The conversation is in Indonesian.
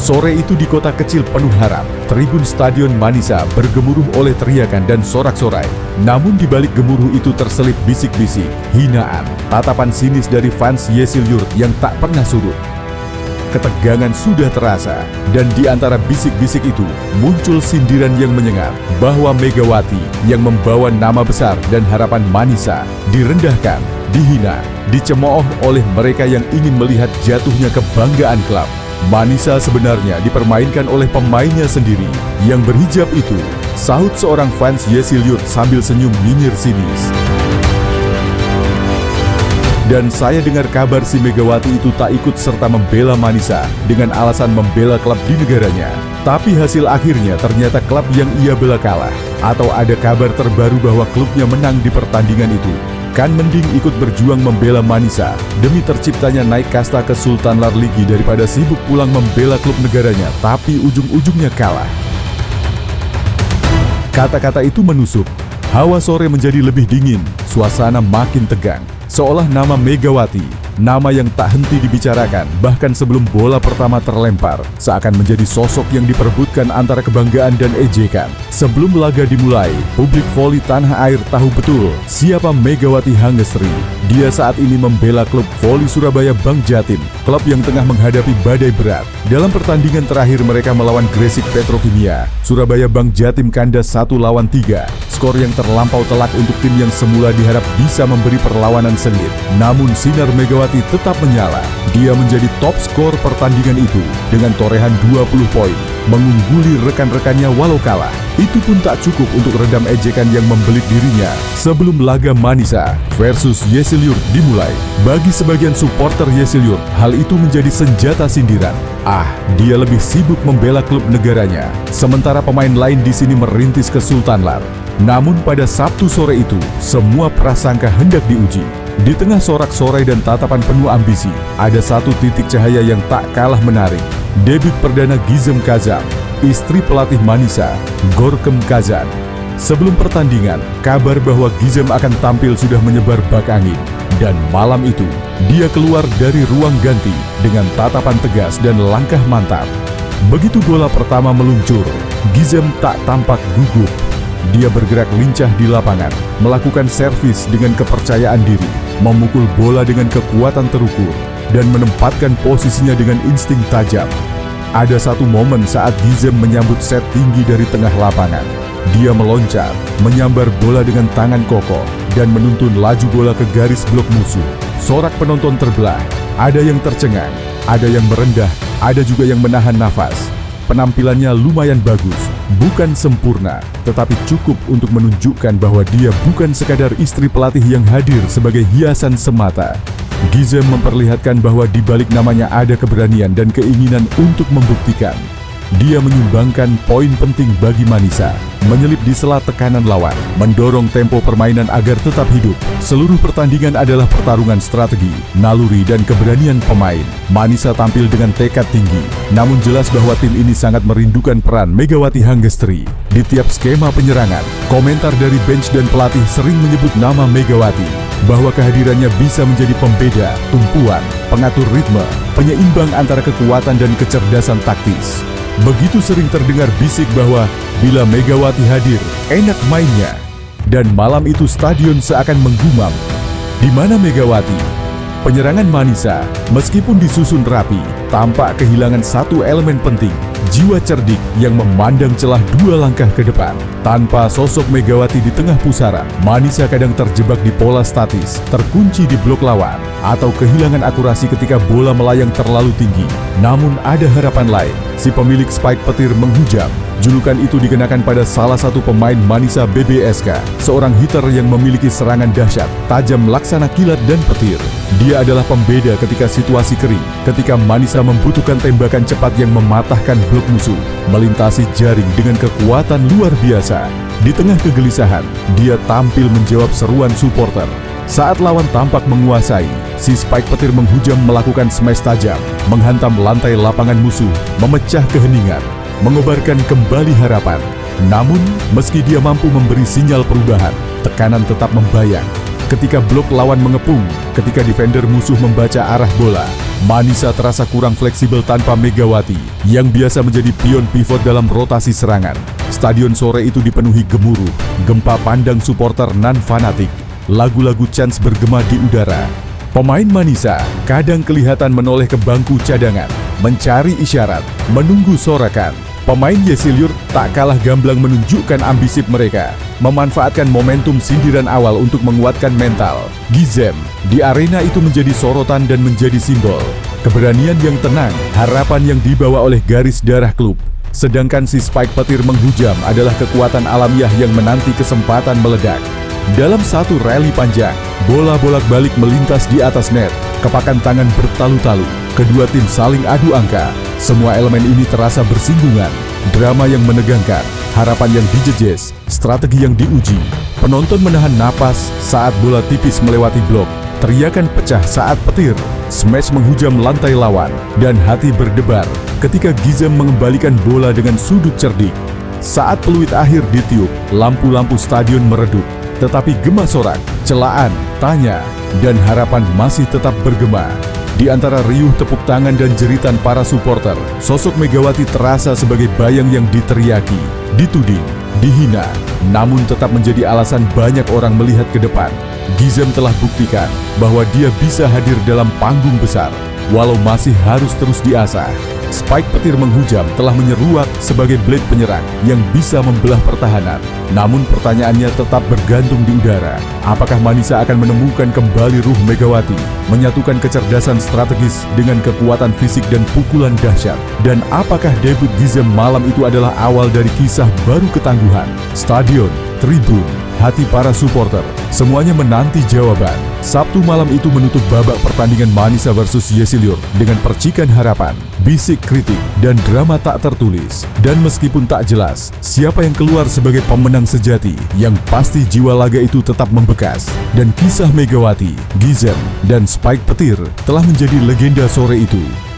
Sore itu di kota kecil penuh harap, tribun Stadion Manisa bergemuruh oleh teriakan dan sorak-sorai. Namun di balik gemuruh itu terselip bisik-bisik, hinaan, tatapan sinis dari fans Yesilyurt yang tak pernah surut. Ketegangan sudah terasa, dan di antara bisik-bisik itu muncul sindiran yang menyengat bahwa Megawati yang membawa nama besar dan harapan Manisa direndahkan, dihina, dicemooh oleh mereka yang ingin melihat jatuhnya kebanggaan klub. Manisa sebenarnya dipermainkan oleh pemainnya sendiri yang berhijab itu, sahut seorang fans Yesilyurt sambil senyum nyinyir sinis. Dan saya dengar kabar si Megawati itu tak ikut serta membela Manisa dengan alasan membela klub di negaranya. Tapi hasil akhirnya ternyata klub yang ia bela kalah. Atau ada kabar terbaru bahwa klubnya menang di pertandingan itu. Kan mending ikut berjuang membela Manisa demi terciptanya naik kasta ke Sultan Lar Ligi daripada sibuk pulang membela klub negaranya tapi ujung-ujungnya kalah. Kata-kata itu menusuk. Hawa sore menjadi lebih dingin, suasana makin tegang. Seolah nama Megawati, nama yang tak henti dibicarakan bahkan sebelum bola pertama terlempar, seakan menjadi sosok yang diperebutkan antara kebanggaan dan ejekan. Sebelum laga dimulai, publik voli tanah air tahu betul siapa Megawati Hangestri. Dia saat ini membela klub voli Surabaya Bank Jatim, klub yang tengah menghadapi badai berat. Dalam pertandingan terakhir mereka melawan Gresik Petrokimia, Surabaya Bank Jatim kandas 1-3. Skor yang terlampau telak untuk tim yang semula diharap bisa memberi perlawanan sengit. Namun sinar Megawati tetap menyala. Dia menjadi top skor pertandingan itu dengan torehan 20 poin, mengungguli rekan-rekannya walau kalah. Itu pun tak cukup untuk redam ejekan yang membelit dirinya sebelum laga Manisa versus Yesilyurt dimulai. Bagi sebagian supporter Yesilyurt, hal itu menjadi senjata sindiran. Dia lebih sibuk membela klub negaranya, sementara pemain lain di sini merintis ke Sultan Lar. Namun pada Sabtu sore itu, semua prasangka hendak diuji. Di tengah sorak-sorai dan tatapan penuh ambisi, ada satu titik cahaya yang tak kalah menarik. Debut perdana Gizem Kazam, istri pelatih Manisa, Gorkem Kazan. Sebelum pertandingan, kabar bahwa Gizem akan tampil sudah menyebar bak angin. Dan malam itu, dia keluar dari ruang ganti dengan tatapan tegas dan langkah mantap. Begitu bola pertama meluncur, Gizem tak tampak gugup. Dia bergerak lincah di lapangan, melakukan servis dengan kepercayaan diri, memukul bola dengan kekuatan terukur, dan menempatkan posisinya dengan insting tajam. Ada satu momen saat Gizem menyambut set tinggi dari tengah lapangan. Dia meloncat, menyambar bola dengan tangan kokoh, dan menuntun laju bola ke garis blok musuh. Sorak penonton terbelah, ada yang tercengang, ada yang merendah, ada juga yang menahan nafas. Penampilannya lumayan bagus, bukan sempurna, tetapi cukup untuk menunjukkan bahwa dia bukan sekadar istri pelatih yang hadir sebagai hiasan semata. Gizem memperlihatkan bahwa di balik namanya ada keberanian dan keinginan untuk membuktikan. Dia menyumbangkan poin penting bagi Manisa, menyelip di sela tekanan lawan, mendorong tempo permainan agar tetap hidup. Seluruh pertandingan adalah pertarungan strategi, naluri, dan keberanian pemain. Manisa tampil dengan tekad tinggi, namun jelas bahwa tim ini sangat merindukan peran Megawati Hangestri. Di tiap skema penyerangan, komentar dari bench dan pelatih sering menyebut nama Megawati, bahwa kehadirannya bisa menjadi pembeda, tumpuan, pengatur ritme, penyeimbang antara kekuatan dan kecerdasan taktis. Begitu sering terdengar bisik bahwa bila Megawati hadir, enak mainnya. Dan malam itu stadion seakan menggumam. Di mana Megawati? Penyerangan Manisa, meskipun disusun rapi, tampak kehilangan satu elemen penting, jiwa cerdik yang memandang celah 2 langkah ke depan. Tanpa sosok Megawati di tengah pusaran, Manisa kadang terjebak di pola statis, terkunci di blok lawan, atau kehilangan akurasi ketika bola melayang terlalu tinggi. Namun ada harapan lain, si pemilik spike petir menghujam. Julukan itu dikenakan pada salah satu pemain Manisa BBSK, seorang hitter yang memiliki serangan dahsyat, tajam laksana kilat dan petir. Dia adalah pembeda ketika situasi kering, ketika Manisa membutuhkan tembakan cepat yang mematahkan blok musuh, melintasi jaring dengan kekuatan luar biasa. Di tengah kegelisahan, dia tampil menjawab seruan supporter. Saat lawan tampak menguasai, si spike petir menghujam melakukan smash tajam, menghantam lantai lapangan musuh, memecah keheningan, mengobarkan kembali harapan. Namun, meski dia mampu memberi sinyal perubahan, tekanan tetap membayang. ketika blok lawan mengepung, ketika defender musuh membaca arah bola. Manisa terasa kurang fleksibel tanpa Megawati yang biasa menjadi pion pivot dalam rotasi serangan. Stadion sore itu dipenuhi gemuruh, gempa pandang supporter non-fanatik. Lagu-lagu chants bergema di udara. Pemain Manisa kadang kelihatan menoleh ke bangku cadangan, mencari isyarat, menunggu sorakan. Pemain Yesiliur tak kalah gamblang menunjukkan ambisi mereka, memanfaatkan momentum sindiran awal untuk menguatkan mental. Gizem di arena itu menjadi sorotan dan menjadi simbol keberanian yang tenang, harapan yang dibawa oleh garis darah klub. Sedangkan si Spike Petir menghujam adalah kekuatan alamiah yang menanti kesempatan meledak. Dalam satu rally panjang, bola bolak-balik melintas di atas net, kepakan tangan bertalu-talu, kedua tim saling adu angka. Semua elemen ini terasa bersinggungan, drama yang menegangkan, harapan yang dijejes, strategi yang diuji. Penonton menahan napas saat bola tipis melewati blok, teriakan pecah saat Petir smash menghujam lantai lawan, dan hati berdebar ketika Gizem mengembalikan bola dengan sudut cerdik. Saat peluit akhir ditiup, lampu-lampu stadion meredup, tetapi gema sorak, celaan, tanya, dan harapan masih tetap bergema. Di antara riuh tepuk tangan dan jeritan para supporter, sosok Megawati terasa sebagai bayang yang diteriaki, dituding, dihina, namun tetap menjadi alasan banyak orang melihat ke depan. Gizem telah buktikan bahwa dia bisa hadir dalam panggung besar, walau masih harus terus diasah. Spike Petir menghujam telah menyeruak sebagai blade penyerang yang bisa membelah pertahanan. Namun pertanyaannya tetap bergantung di udara. Apakah Manisa akan menemukan kembali ruh Megawati, menyatukan kecerdasan strategis dengan kekuatan fisik dan pukulan dahsyat? Dan apakah debut Gizem malam itu adalah awal dari kisah baru ketangguhan? Stadion, tribun, hati para supporter, semuanya menanti jawaban. Sabtu malam itu menutup babak pertandingan Manisa versus Yesiliur dengan percikan harapan, bisik kritik, dan drama tak tertulis. Dan meskipun tak jelas siapa yang keluar sebagai pemenang sejati, yang pasti jiwa laga itu tetap membekas. Dan kisah Megawati, Gizem, dan Spike Petir telah menjadi legenda sore itu.